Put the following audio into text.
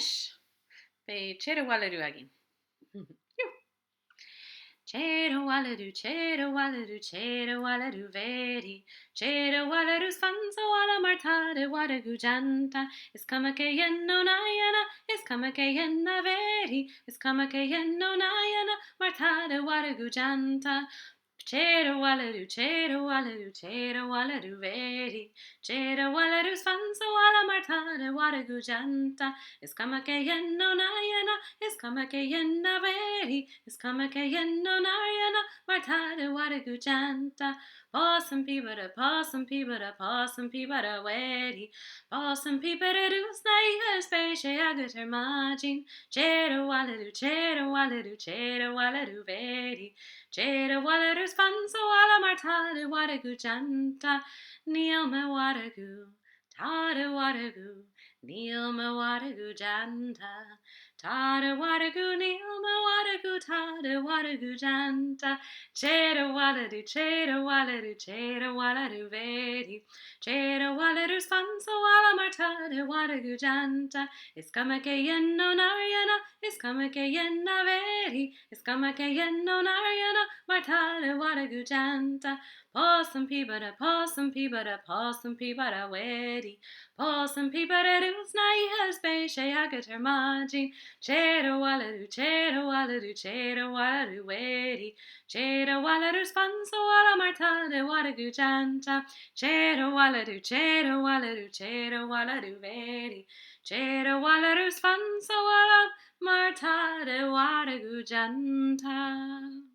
Ish, be Teir waladu agin. Teir waladu veri. Teir waladu's fanso wala martade wadagu janta. Is kamake yenno nayana, is kamake yenna veri. Is kamake yenno nayana, martade wadagu janta. Teir waladu veri. Teir waladu's fanso wala martade wadagu janta. Is kamake yenno nayana, is kamake yenna veri. Is kamake yenno nayana, martade wadagu janta. Possum peabada wedi. Possum peabada doos naia space agater margin. Teir waladu veri. Teir waladu's fanso wala martade wadagu janta. Neil me wadagu, tada wadagu, Neil me wadagu janta. Tada wadagu, Neil me wadagu, tada wadagu janta. Teir waladu veri. Teir waladu's fanso wala martade wadagu janta. Is kamake yenno nariana, is kamake yenna veri. Is kamake yenno nariana, martade wadagu janta. Possum peabada wedi. Possum peabada doos naia space agater margin. Teir waladu wedi. Teir waladu's fanso wala martade wadagu janta. Teir waladu veri. Teir waladu's fanso wala martade wadagu janta.